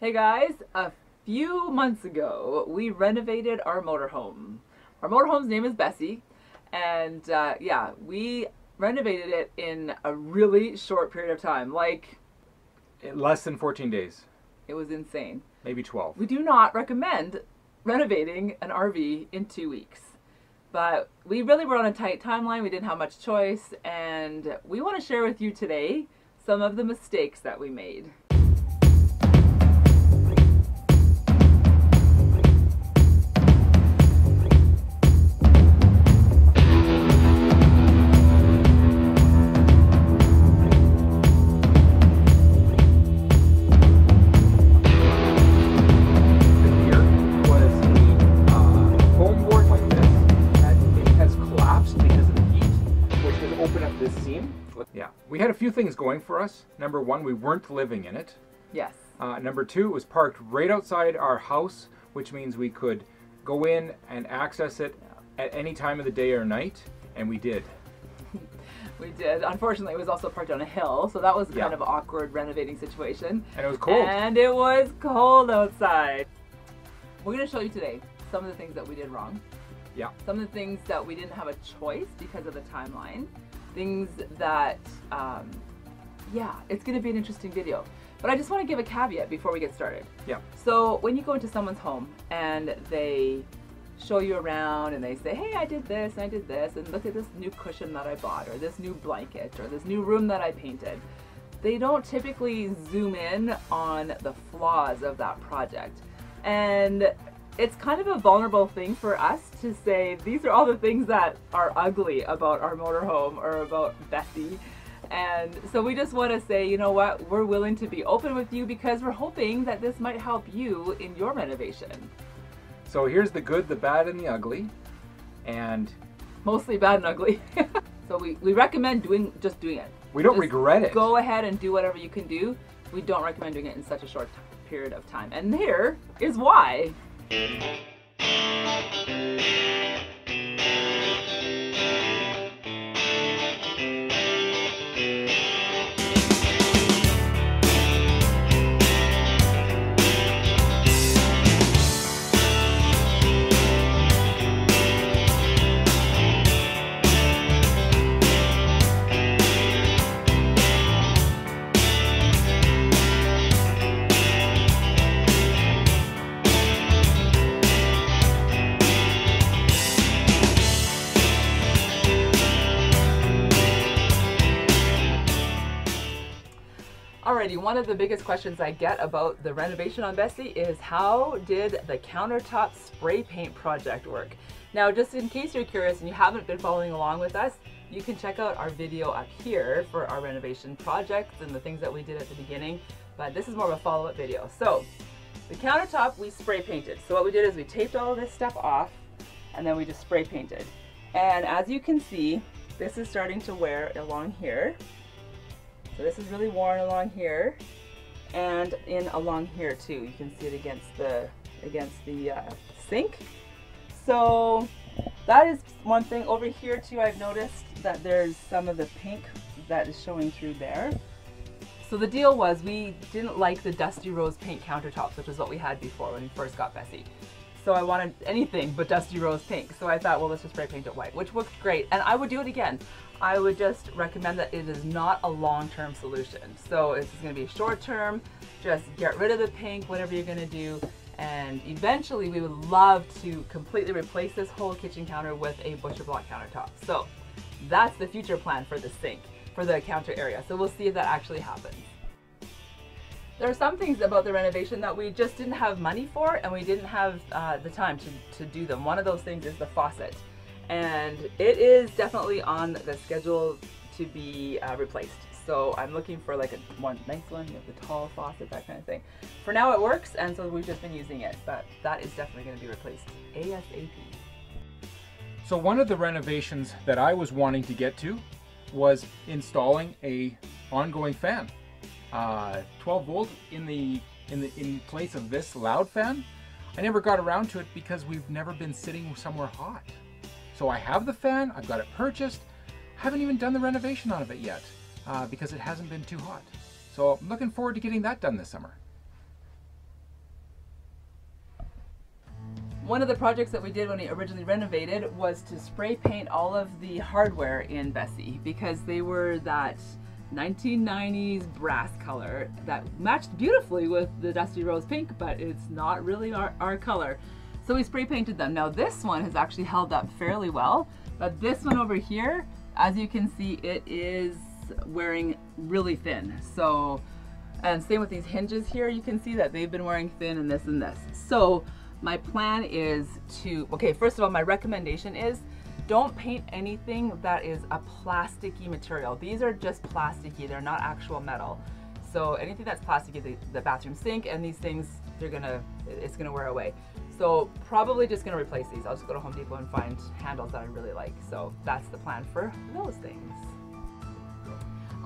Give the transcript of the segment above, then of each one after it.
Hey guys, a few months ago we renovated our motorhome. Our motorhome's name is Bessie, and yeah, we renovated it in a really short period of time. Like, Less than 14 days. it was insane. Maybe 12. We do not recommend renovating an RV in 2 weeks. But we really were on a tight timeline, we didn't have much choice, and we want to share with you today some of the mistakes that we made. Yeah, we had a few things going for us. Number one, we weren't living in it. Yes. Number two, it was parked right outside our house, which means we could go in and access it at any time of the day or night, and we did. We did. Unfortunately, it was also parked on a hill, so that was kind of an awkward renovating situation. And it was cold. And it was cold outside. We're going to show you today some of the things that we did wrong. Yeah. Some of the things that we didn't have a choice because of the timeline. Things that, yeah, it's going to be an interesting video. But I just want to give a caveat before we get started. Yeah. So when you go into someone's home and they show you around and they say, hey, I did this and I did this, and look at this new cushion that I bought, or this new blanket, or this new room that I painted, they don't typically zoom in on the flaws of that project. And it's kind of a vulnerable thing for us to say, these are all the things that are ugly about our motorhome or about Bessie. And so we just want to say, you know what, we're willing to be open with you because we're hoping that this might help you in your renovation. So here's the good, the bad, and the ugly. And mostly bad and ugly. So we recommend just doing it. We don't just regret it. Go ahead and do whatever you can do. We don't recommend doing it in such a short period of time. And here is why. Alrighty, one of the biggest questions I get about the renovation on Bessie is, how did the countertop spray paint project work? Now, just in case you're curious and you haven't been following along with us, you can check out our video up here for our renovation projects and the things that we did at the beginning, but this is more of a follow-up video. So, the countertop we spray painted. So what we did is we taped all of this stuff off and then we just spray painted. And as you can see, this is starting to wear along here. So this is really worn along here and along here too. You can see it against the sink. So that is one thing. Over here too, I've noticed that there's some of the pink that is showing through there. So the deal was, we didn't like the dusty rose paint countertops, which is what we had before when we first got Bessie. So I wanted anything but dusty rose pink. So I thought, well, let's just spray paint it white, which worked great. And I would do it again. I would just recommend that it is not a long-term solution. So it's going to be short-term, just get rid of the pink, whatever you're going to do. And eventually we would love to completely replace this whole kitchen counter with a butcher block countertop. So that's the future plan for the sink, for the counter area. So we'll see if that actually happens. There are some things about the renovation that we just didn't have money for, and we didn't have the time to do them. One of those things is the faucet. And it is definitely on the schedule to be replaced. So I'm looking for like one nice one with the tall faucet, that kind of thing. For now it works, and so we've just been using it, but that is definitely going to be replaced ASAP. So one of the renovations that I was wanting to get to was installing a ongoing fan. 12 volt in place of this loud fan. I never got around to it because we've never been sitting somewhere hot. So I have the fan, I've got it purchased, haven't even done the renovation on it yet because it hasn't been too hot. So I'm looking forward to getting that done this summer. One of the projects that we did when we originally renovated was to spray paint all of the hardware in Bessie, because they were that 1990s brass color that matched beautifully with the dusty rose pink, but it's not really our color. So we spray painted them. Now this one has actually held up fairly well, but this one over here, as you can see, it is wearing really thin. So, and same with these hinges here, you can see that they've been wearing thin and this and this. So my plan is to, okay, first of all, my recommendation is don't paint anything that is a plasticky material. These are just plasticky, they're not actual metal. So anything that's plasticky, the bathroom sink and these things, it's gonna wear away. So probably just gonna replace these. I'll just go to Home Depot and find handles that I really like. So that's the plan for those things.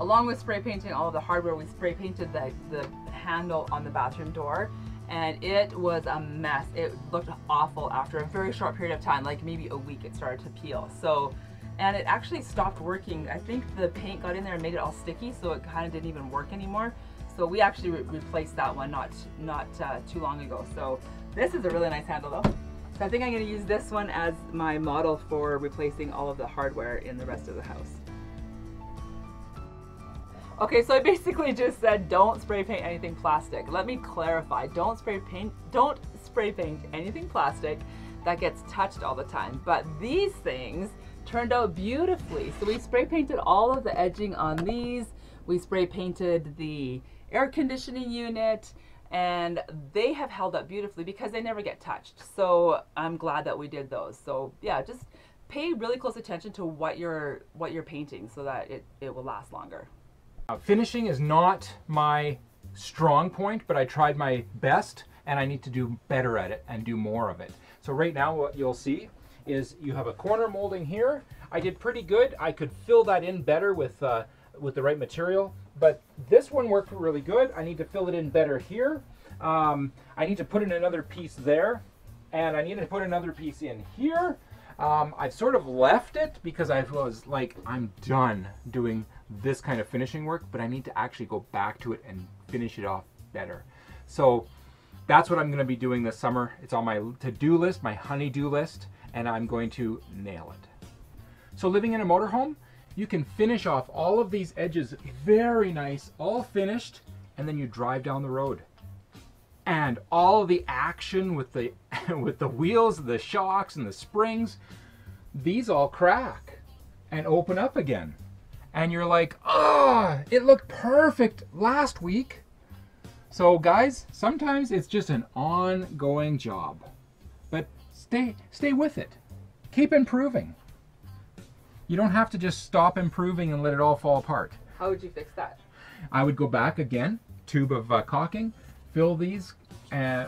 Along with spray painting all of the hardware, we spray painted the handle on the bathroom door, and it was a mess. It looked awful after a very short period of time, like maybe a week it started to peel. So, and it actually stopped working. I think the paint got in there and made it all sticky, so it kind of didn't even work anymore. So we actually replaced that one not too long ago. So this is a really nice handle though. So I think I'm gonna use this one as my model for replacing all of the hardware in the rest of the house. Okay, so I basically just said don't spray paint anything plastic. Let me clarify, don't spray paint anything plastic that gets touched all the time. But these things turned out beautifully. So we spray painted all of the edging on these. We spray painted the air conditioning unit, and they have held up beautifully because they never get touched. So I'm glad that we did those. So yeah, just pay really close attention to what you're painting so that it will last longer. Finishing is not my strong point, but I tried my best and I need to do better at it and do more of it. So right now what you'll see is you have a corner molding here. I did pretty good. I could fill that in better with the right material, but this one worked really good. I need to fill it in better here. I need to put in another piece there, and I need to put another piece in here. I've sort of left it because I was like, I'm done doing this kind of finishing work, but I need to actually go back to it and finish it off better. So that's what I'm going to be doing this summer. It's on my to-do list, my honey-do list, and I'm going to nail it. So living in a motorhome, you can finish off all of these edges very nice, all finished, and then you drive down the road. And all of the action with the with the wheels, the shocks, and the springs, these all crack and open up again. And you're like, oh, it looked perfect last week. So guys, sometimes it's just an ongoing job. But stay with it. Keep improving. You don't have to just stop improving and let it all fall apart. How would you fix that? I would go back again, tube of caulking, fill these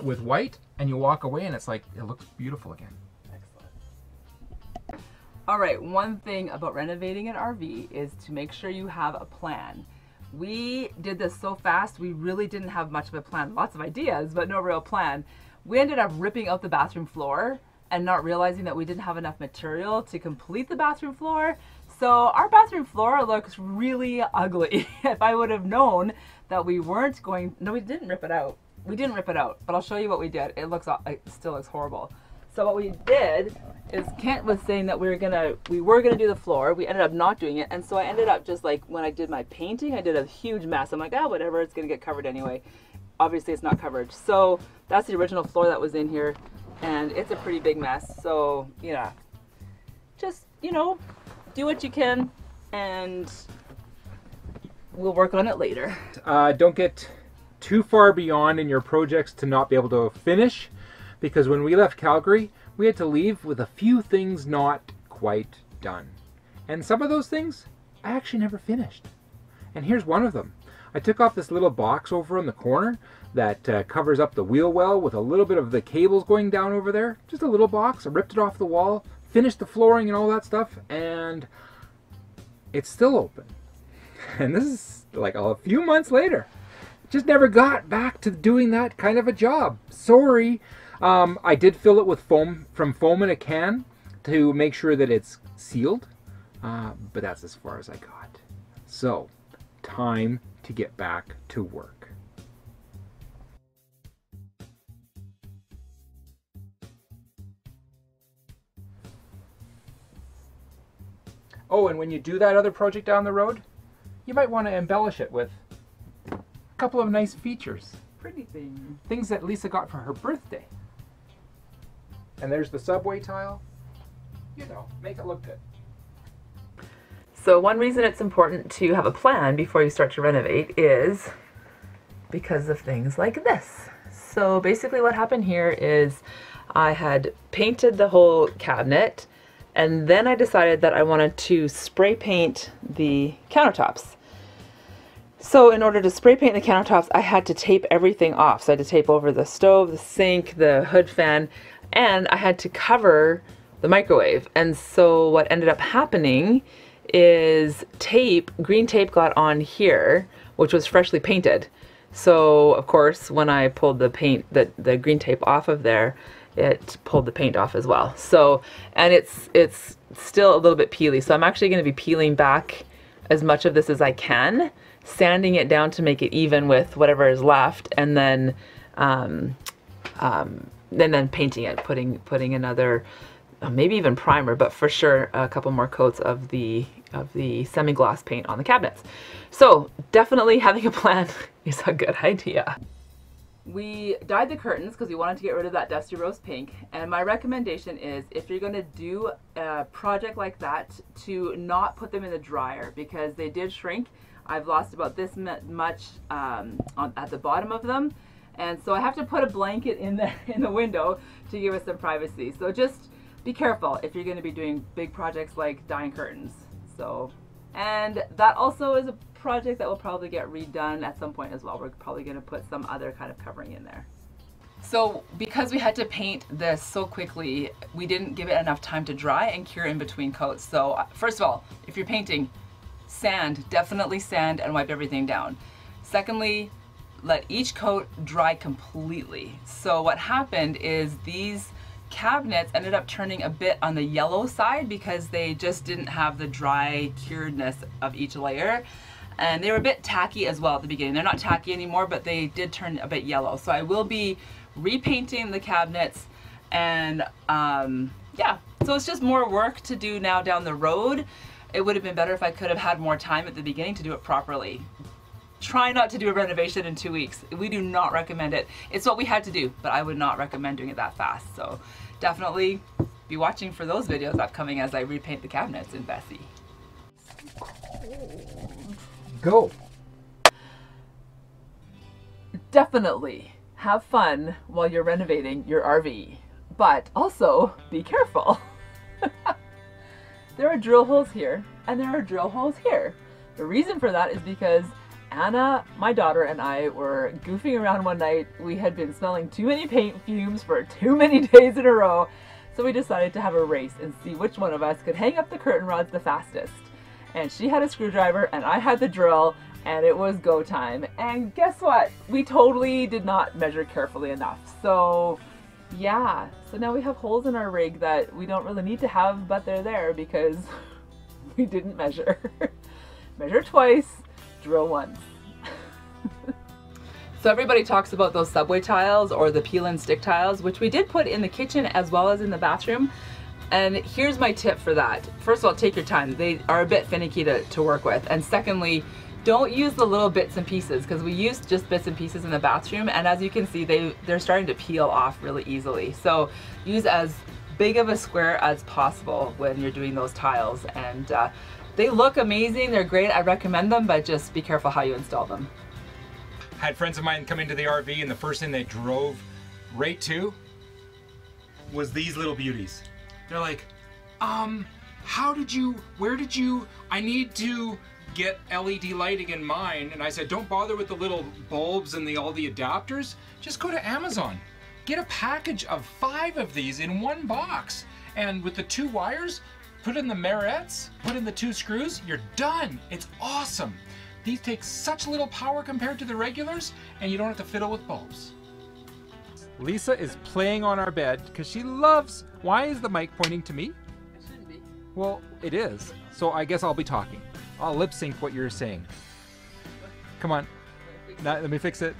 with white, and you walk away and it's like, it looks beautiful again. Excellent. All right, one thing about renovating an RV is to make sure you have a plan. We did this so fast, we really didn't have much of a plan. Lots of ideas, but no real plan. We ended up ripping out the bathroom floor and not realizing that we didn't have enough material to complete the bathroom floor. So our bathroom floor looks really ugly. If I would have known that we weren't going, no, we didn't rip it out. We didn't rip it out, but I'll show you what we did. It still looks horrible. So what we did is Kent was saying that we were gonna do the floor. We ended up not doing it, and so I ended up just like when I did my painting, I did a huge mess. I'm like, ah, whatever, it's gonna get covered anyway. Obviously, it's not covered. So that's the original floor that was in here, and it's a pretty big mess. So yeah, just do what you can, and we'll work on it later. Don't get too far beyond in your projects to not be able to finish, because when we left Calgary, we had to leave with a few things not quite done. And some of those things I actually never finished. And here's one of them. I took off this little box over in the corner that covers up the wheel well with a little bit of the cables going down over there. Just a little box. I ripped it off the wall, finished the flooring and all that stuff, and it's still open. And this is like a few months later. Just never got back to doing that kind of a job. Sorry. I did fill it with foam in a can to make sure that it's sealed, but that's as far as I got. So, time to get back to work. Oh, and when you do that other project down the road, you might want to embellish it with a couple of nice features. Pretty things. Things that Lisa got for her birthday. And there's the subway tile. You know, make it look good. So one reason it's important to have a plan before you start to renovate is because of things like this. So basically what happened here is I had painted the whole cabinet, and then I decided that I wanted to spray paint the countertops. So in order to spray paint the countertops, I had to tape everything off. So I had to tape over the stove, the sink, the hood fan, and I had to cover the microwave. And so what ended up happening is green tape got on here, which was freshly painted. So of course, when I pulled the paint, the green tape off of there, it pulled the paint off as well. So, and it's still a little bit peely. So I'm actually going to be peeling back as much of this as I can, sanding it down to make it even with whatever is left, and then painting it, putting another, maybe even primer, but for sure a couple more coats of the semi-gloss paint on the cabinets. So definitely having a plan is a good idea. We dyed the curtains because we wanted to get rid of that dusty rose pink, and my recommendation is, if you're going to do a project like that, to not put them in the dryer, because they did shrink. I've lost about this much at the bottom of them, and so I have to put a blanket in the window to give us some privacy. So just be careful if you're going to be doing big projects like dyeing curtains. So, and that also is a project that will probably get redone at some point as well. We're probably going to put some other kind of covering in there. So because we had to paint this so quickly, we didn't give it enough time to dry and cure in between coats. So first of all, if you're painting, sand, definitely sand and wipe everything down. Secondly, let each coat dry completely. So what happened is these cabinets ended up turning a bit on the yellow side because they just didn't have the dry curedness of each layer. And they were a bit tacky as well at the beginning. They're not tacky anymore, but they did turn a bit yellow. So I will be repainting the cabinets, and yeah, so it's just more work to do now down the road. It would have been better if I could have had more time at the beginning to do it properly. Try not to do a renovation in 2 weeks. We do not recommend it. It's what we had to do, but I would not recommend doing it that fast. So definitely be watching for those videos upcoming as I repaint the cabinets in Bessie. Go. Definitely have fun while you're renovating your RV, but also be careful. There are drill holes here and there are drill holes here. The reason for that is because Anna, my daughter, and I were goofing around one night. We had been smelling too many paint fumes for too many days in a row, so we decided to have a race and see which one of us could hang up the curtain rods the fastest. And she had a screwdriver and I had the drill, and it was go time. And guess what? We totally did not measure carefully enough. So yeah, so now we have holes in our rig that we don't really need to have, but they're there because we didn't measure. Measure twice, drill once. So everybody talks about those subway tiles or the peel and stick tiles, which we did put in the kitchen as well as in the bathroom. And here's my tip for that. First of all, take your time. They are a bit finicky to work with. And secondly, don't use the little bits and pieces, because we used just bits and pieces in the bathroom, and as you can see, they're starting to peel off really easily. So use as big of a square as possible when you're doing those tiles. And they look amazing, they're great, I recommend them, but just be careful how you install them. I had friends of mine come into the RV, and the first thing they drove right to was these little beauties. They're like, where did you, I need to get LED lighting in mine. And I said, don't bother with the little bulbs and all the adapters. Just go to Amazon. Get a package of 5 of these in one box. And with the 2 wires, put in the marrettes, put in the 2 screws, you're done. It's awesome. These take such little power compared to the regulars, and you don't have to fiddle with bulbs. Lisa is playing on our bed because she loves... Why is the mic pointing to me? It shouldn't be. Well, it is. So I guess I'll be talking. I'll lip sync what you're saying. Come on. Now, let me fix it.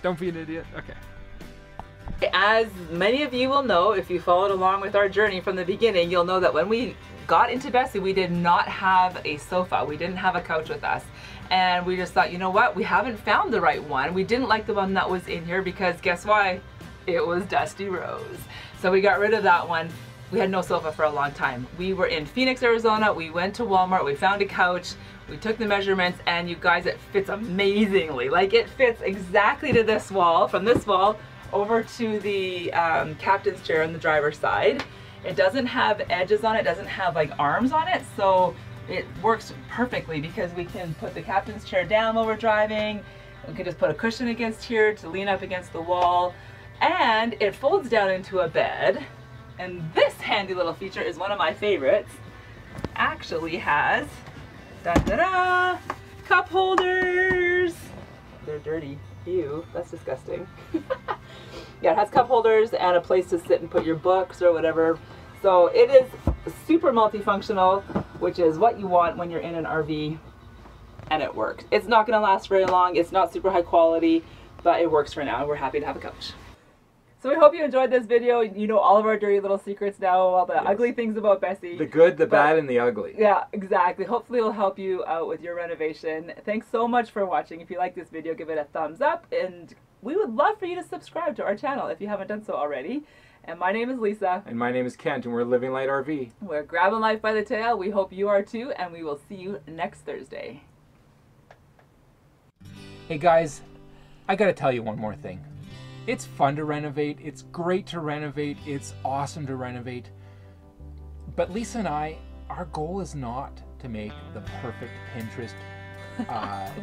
Don't be an idiot. Okay. As many of you will know, if you followed along with our journey from the beginning, you'll know that when we got into Bessie, we did not have a sofa. We didn't have a couch with us. And we just thought, you know what? We haven't found the right one. We didn't like the one that was in here because guess why? It was Dusty Rose. So we got rid of that one. We had no sofa for a long time. We were in Phoenix, Arizona. We went to Walmart. We found a couch. We took the measurements, and you guys, it fits amazingly. Like, it fits exactly to this wall, from this wall over to the captain's chair on the driver's side. It doesn't have edges on it, doesn't have like arms on it, so it works perfectly because we can put the captain's chair down while we're driving. We can just put a cushion against here to lean up against the wall, and it folds down into a bed. And this handy little feature is one of my favorites. Actually has da-da-da, cup holders. They're dirty. Ew, that's disgusting. Yeah, it has cup holders and a place to sit and put your books or whatever. So it is super multifunctional, which is what you want when you're in an RV, and it works. It's not going to last very long. It's not super high quality, but it works for now, and we're happy to have a couch. So we hope you enjoyed this video. You know all of our dirty little secrets now, all the ugly things about Bessie. The good, the bad, and the ugly. Yeah, exactly. Hopefully it'll help you out with your renovation. Thanks so much for watching. If you like this video, give it a thumbs up, and we would love for you to subscribe to our channel if you haven't done so already. And my name is Lisa. And my name is Kent, and we're Living Light RV. We're grabbing life by the tail. We hope you are too, and we will see you next Thursday. Hey guys, I gotta tell you one more thing. It's fun to renovate, it's great to renovate, it's awesome to renovate. But Lisa and I, our goal is not to make the perfect Pinterest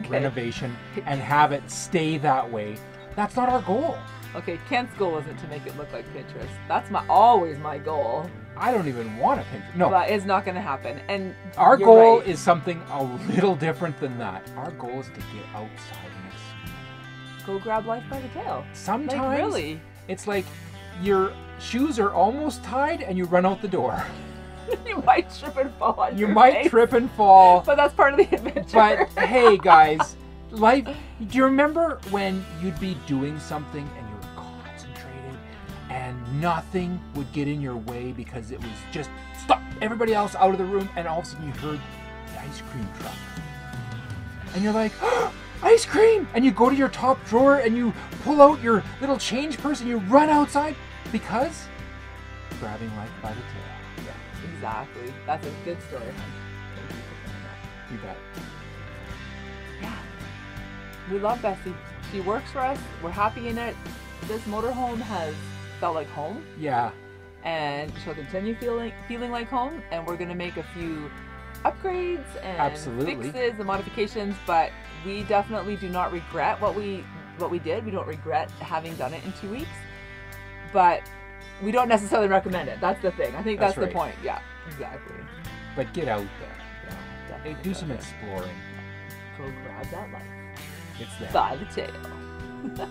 renovation and have it stay that way. That's not our goal. Okay, Kent's goal isn't to make it look like Pinterest. That's always my goal. I don't even want a Pinterest. No. But it's not going to happen. And our goal is something a little different than that. Our goal is to get outside and explore. Go grab life by the tail. Sometimes like, really? It's like your shoes are almost tied and you run out the door. You might trip and fall on You your might face, trip and fall. But that's part of the adventure. But hey guys, life, do you remember when you'd be doing something and you were concentrated and nothing would get in your way because it was just stop, everybody else out of the room, and all of a sudden you heard the ice cream truck. And you're like, oh, ice cream! And you go to your top drawer and you pull out your little change purse and you run outside because you're grabbing life by the tail. Yeah, exactly. That's a good story, hon. You bet. Yeah. We love Bessie. She works for us. We're happy in it. This motorhome has felt like home. Yeah. And she'll continue feeling like home. And we're going to make a few upgrades and fixes and modifications, but we definitely do not regret what we did. We don't regret having done it in 2 weeks, but we don't necessarily recommend it. That's the thing. I think that's right. The point. Yeah, exactly. But get out there. Yeah. Do some exploring. Go grab that life. It's there. By the tail.